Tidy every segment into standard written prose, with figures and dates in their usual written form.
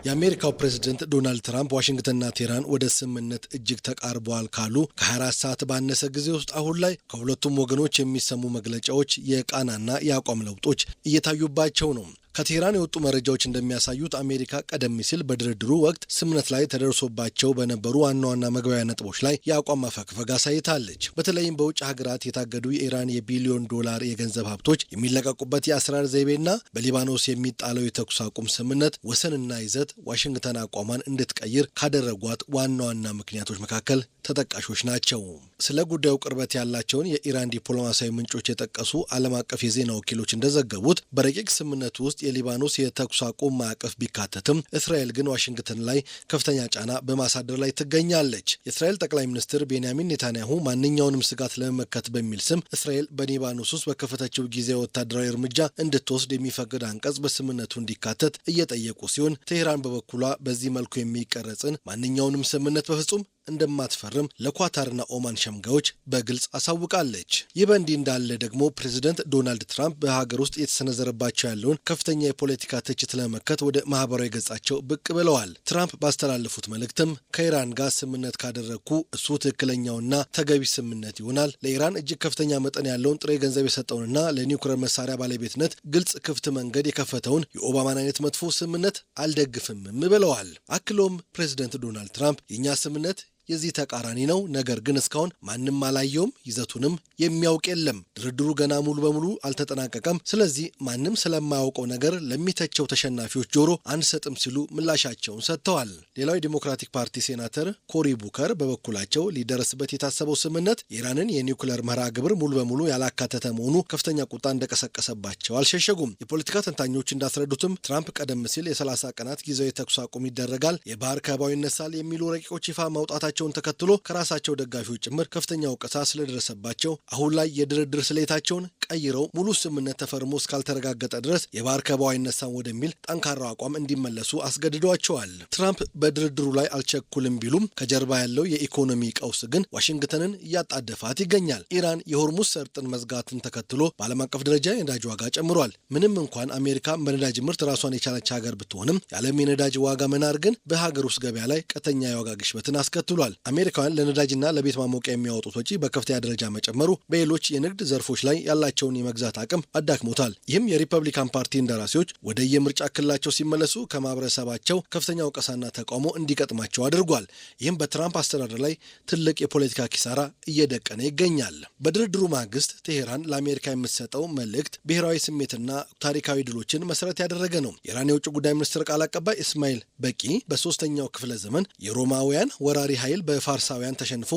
የአሜሪካው ፕሬዝዳንት ዶናልድ ትራምፕ ዋሽንግተንና ቴህራን ወደ ስምምነት እጅግ ተቃርበዋል ካሉ ከ24 ሰዓት ባነሰ ጊዜ ውስጥ አሁን ላይ ከሁለቱም ወገኖች የሚሰሙ መግለጫዎች የቃናና የአቋም ለውጦች እየታዩባቸው ነው። ከቴህራን የወጡ መረጃዎች እንደሚያሳዩት አሜሪካ ቀደም ሲል በድርድሩ ወቅት ስምምነት ላይ ተደርሶባቸው በነበሩ ዋና ዋና መግባቢያ ነጥቦች ላይ የአቋም ማፈግፈግ አሳይታለች። በተለይም በውጭ ሀገራት የታገዱ የኢራን የቢሊዮን ዶላር የገንዘብ ሀብቶች የሚለቀቁበት የአሰራር ዘይቤና በሊባኖስ የሚጣለው የተኩስ አቁም ስምምነት ወሰንና ይዘት ዋሽንግተን አቋሟን እንድትቀይር ካደረጓት ዋና ዋና ምክንያቶች መካከል ተጠቃሾች ናቸው። ስለ ጉዳዩ ቅርበት ያላቸውን የኢራን ዲፕሎማሲያዊ ምንጮች የጠቀሱ ዓለም አቀፍ የዜና ወኪሎች እንደዘገቡት በረቂቅ ስምምነቱ ውስጥ የሊባኖስ የተኩስ አቁም ማዕቀፍ ቢካተትም እስራኤል ግን ዋሽንግተን ላይ ከፍተኛ ጫና በማሳደር ላይ ትገኛለች። የእስራኤል ጠቅላይ ሚኒስትር ቤንያሚን ኔታንያሁ ማንኛውንም ስጋት ለመመከት በሚል ስም እስራኤል በሊባኖስ ውስጥ በከፈተችው ጊዜያዊ ወታደራዊ እርምጃ እንድትወስድ የሚፈቅድ አንቀጽ በስምምነቱ እንዲካተት እየጠየቁ ሲሆን ቴህራን በበኩሏ በዚህ መልኩ የሚቀረጽን ማንኛውንም ስምምነት በፍጹም እንደማትፈርም ለኳታርና ኦማን ሸምጋዮች በግልጽ አሳውቃለች። ይህ በእንዲህ እንዳለ ደግሞ ፕሬዝዳንት ዶናልድ ትራምፕ በሀገር ውስጥ የተሰነዘረባቸው ያለውን ከፍተኛ የፖለቲካ ትችት ለመመከት ወደ ማህበራዊ ገጻቸው ብቅ ብለዋል። ትራምፕ ባስተላለፉት መልእክትም ከኢራን ጋር ስምምነት ካደረግኩ እሱ ትክክለኛውና ተገቢ ስምምነት ይሆናል። ለኢራን እጅግ ከፍተኛ መጠን ያለውን ጥሬ ገንዘብ የሰጠውንና ለኒውክሌር መሳሪያ ባለቤትነት ግልጽ ክፍት መንገድ የከፈተውን የኦባማን አይነት መጥፎ ስምምነት አልደግፍምም ብለዋል። አክሎም ፕሬዝዳንት ዶናልድ ትራምፕ የእኛ ስምምነት የዚህ ተቃራኒ ነው፣ ነገር ግን እስካሁን ማንም አላየውም፣ ይዘቱንም የሚያውቅ የለም፣ ድርድሩ ገና ሙሉ በሙሉ አልተጠናቀቀም፣ ስለዚህ ማንም ስለማያውቀው ነገር ለሚተቸው ተሸናፊዎች ጆሮ አንሰጥም ሲሉ ምላሻቸውን ሰጥተዋል። ሌላው የዲሞክራቲክ ፓርቲ ሴናተር ኮሪ ቡከር በበኩላቸው ሊደረስበት የታሰበው ስምምነት የኢራንን የኒውክሌር መርሃ ግብር ሙሉ በሙሉ ያላካተተ መሆኑ ከፍተኛ ቁጣ እንደቀሰቀሰባቸው አልሸሸጉም። የፖለቲካ ተንታኞች እንዳስረዱትም ትራምፕ ቀደም ሲል የ30 ቀናት ጊዜያዊ ተኩስ አቁም ይደረጋል፣ የባህር ከበባው ይነሳል የሚሉ ረቂቆች ይፋ ማውጣታቸው ተከትሎ ከራሳቸው ደጋፊዎች ጭምር ከፍተኛ ወቀሳ ስለደረሰባቸው አሁን ላይ የድርድር ስሌታቸውን ቀይረው ሙሉ ስምምነት ተፈርሞ እስካልተረጋገጠ ድረስ የባህር ከበባው አይነሳም ወደሚል ጠንካራ አቋም እንዲመለሱ አስገድዷቸዋል። ትራምፕ በድርድሩ ላይ አልቸኩልም ቢሉም ከጀርባ ያለው የኢኮኖሚ ቀውስ ግን ዋሽንግተንን እያጣደፋት ይገኛል። ኢራን የሆርሙዝ ሰርጥን መዝጋትን ተከትሎ በዓለም አቀፍ ደረጃ የነዳጅ ዋጋ ጨምሯል። ምንም እንኳን አሜሪካ በነዳጅ ምርት ራሷን የቻለች ሀገር ብትሆንም የዓለም የነዳጅ ዋጋ መናር ግን በሀገር ውስጥ ገበያ ላይ ቀጥተኛ የዋጋ ግሽበትን አስከትሏል። አሜሪካውያን ለነዳጅና ለቤት ማሞቂያ የሚያወጡት ወጪ በከፍተኛ ደረጃ መጨመሩ በሌሎች የንግድ ዘርፎች ላይ ያላቸውን የመግዛት አቅም አዳክሞታል። ይህም የሪፐብሊካን ፓርቲ እንደራሴዎች ወደ የምርጫ ክልላቸው ሲመለሱ ከማህበረሰባቸው ከፍተኛ ወቀሳና ተቃውሞ እንዲገጥማቸው አድርጓል። ይህም በትራምፕ አስተዳደር ላይ ትልቅ የፖለቲካ ኪሳራ እየደቀነ ይገኛል። በድርድሩ ማግስት ቴሄራን ለአሜሪካ የምትሰጠው መልእክት ብሔራዊ ስሜትና ታሪካዊ ድሎችን መሰረት ያደረገ ነው። የኢራን የውጭ ጉዳይ ሚኒስትር ቃል አቀባይ እስማኤል በቂ በሶስተኛው ክፍለ ዘመን የሮማውያን ወራሪ ኃይል በፋርሳውያን ተሸንፎ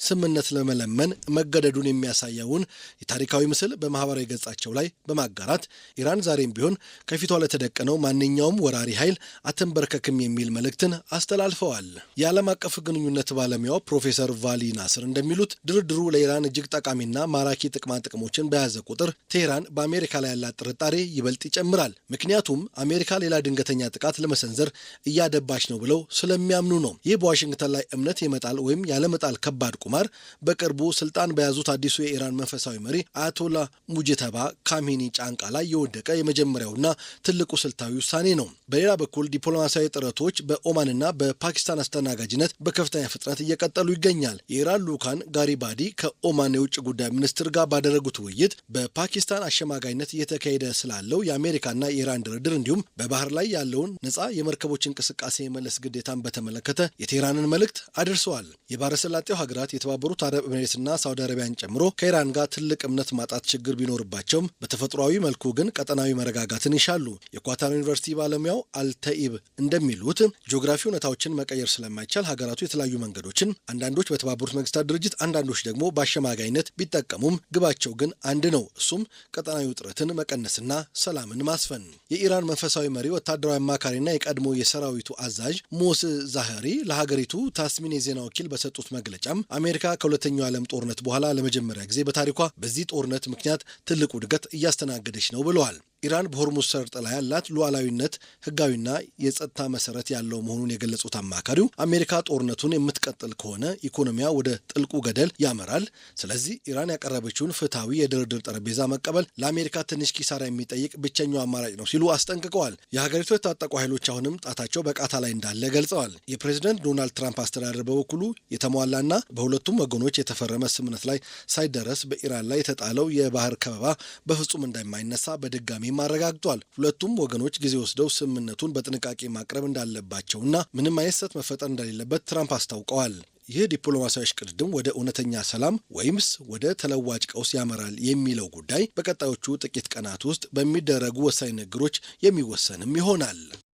ስምምነት ለመለመን መገደዱን የሚያሳየውን የታሪካዊ ምስል በማህበራዊ ገጻቸው ላይ በማጋራት ኢራን ዛሬም ቢሆን ከፊቷ ለተደቀነው ማንኛውም ወራሪ ኃይል አትንበርከክም የሚል መልእክትን አስተላልፈዋል። የዓለም አቀፍ ግንኙነት ባለሙያው ፕሮፌሰር ቫሊ ናስር እንደሚሉት ድርድሩ ለኢራን እጅግ ጠቃሚና ማራኪ ጥቅማ ጥቅሞችን በያዘ ቁጥር ቴህራን በአሜሪካ ላይ ያላት ጥርጣሬ ይበልጥ ይጨምራል። ምክንያቱም አሜሪካ ሌላ ድንገተኛ ጥቃት ለመሰንዘር እያደባች ነው ብለው ስለሚያምኑ ነው። ይህ በዋሽንግተን ላይ እምነት የመጣል ወይም ያለመጣል ከባድ ቁማር በቅርቡ ስልጣን በያዙት አዲሱ የኢራን መንፈሳዊ መሪ አያቶላ ሙጀተባ ካሜኒ ጫንቃ ላይ የወደቀ የመጀመሪያውና ትልቁ ስልታዊ ውሳኔ ነው። በሌላ በኩል ዲፕሎማሲያዊ ጥረቶች በኦማንና በፓኪስታን አስተናጋጅነት በከፍተኛ ፍጥነት እየቀጠሉ ይገኛል። የኢራን ልዑካን ጋሪባዲ ከኦማን የውጭ ጉዳይ ሚኒስትር ጋር ባደረጉት ውይይት በፓኪስታን አሸማጋይነት እየተካሄደ ስላለው የአሜሪካና የኢራን ድርድር እንዲሁም በባህር ላይ ያለውን ነጻ የመርከቦች እንቅስቃሴ የመለስ ግዴታን በተመለከተ የቴህራንን መልእክት አድርሰዋል። የባህረ ሰላጤው ሀገራት የተባበሩት አረብ ኤሚሬትና ሳውዲ አረቢያን ጨምሮ ከኢራን ጋር ትልቅ እምነት ማጣት ችግር ቢኖርባቸውም በተፈጥሯዊ መልኩ ግን ቀጠናዊ መረጋጋትን ይሻሉ። የኳታር ዩኒቨርሲቲ ባለሙያው አልተኢብ እንደሚሉት ጂኦግራፊ እውነታዎችን መቀየር ስለማይቻል ሀገራቱ የተለያዩ መንገዶችን አንዳንዶች በተባበሩት መንግስታት ድርጅት አንዳንዶች ደግሞ በአሸማጋይነት ቢጠቀሙም ግባቸው ግን አንድ ነው። እሱም ቀጠናዊ ውጥረትን መቀነስና ሰላምን ማስፈን። የኢራን መንፈሳዊ መሪ ወታደራዊ አማካሪና የቀድሞ የሰራዊቱ አዛዥ ሞስ ዛህሪ ለሀገሪቱ ታስሚን የዜና ወኪል በሰጡት መግለጫም አሜሪካ ከሁለተኛው ዓለም ጦርነት በኋላ ለመጀመሪያ ጊዜ በታሪኳ በዚህ ጦርነት ምክንያት ትልቁ እድገት እያስተናገደች ነው ብለዋል። ኢራን በሆርሙዝ ሰርጥ ላይ ያላት ሉዓላዊነት ህጋዊና የጸጥታ መሰረት ያለው መሆኑን የገለጹት አማካሪው አሜሪካ ጦርነቱን የምትቀጥል ከሆነ ኢኮኖሚያ ወደ ጥልቁ ገደል ያመራል። ስለዚህ ኢራን ያቀረበችውን ፍትሐዊ የድርድር ጠረጴዛ መቀበል ለአሜሪካ ትንሽ ኪሳራ የሚጠይቅ ብቸኛው አማራጭ ነው ሲሉ አስጠንቅቀዋል። የሀገሪቱ የታጠቁ ኃይሎች አሁንም ጣታቸው በቃታ ላይ እንዳለ ገልጸዋል። የፕሬዝደንት ዶናልድ ትራምፕ አስተዳደር በበኩሉ የተሟላና በሁለቱም ወገኖች የተፈረመ ስምምነት ላይ ሳይደረስ በኢራን ላይ የተጣለው የባህር ከበባ በፍጹም እንደማይነሳ በድጋሚ አረጋግጧል። ሁለቱም ወገኖች ጊዜ ወስደው ስምምነቱን በጥንቃቄ ማቅረብ እንዳለባቸውና ምንም አይነት ስህተት መፈጠር እንደሌለበት ትራምፕ አስታውቀዋል። ይህ ዲፕሎማሲያዊ እሽቅድድም ወደ እውነተኛ ሰላም ወይምስ ወደ ተለዋጭ ቀውስ ያመራል የሚለው ጉዳይ በቀጣዮቹ ጥቂት ቀናት ውስጥ በሚደረጉ ወሳኝ ንግግሮች የሚወሰንም ይሆናል።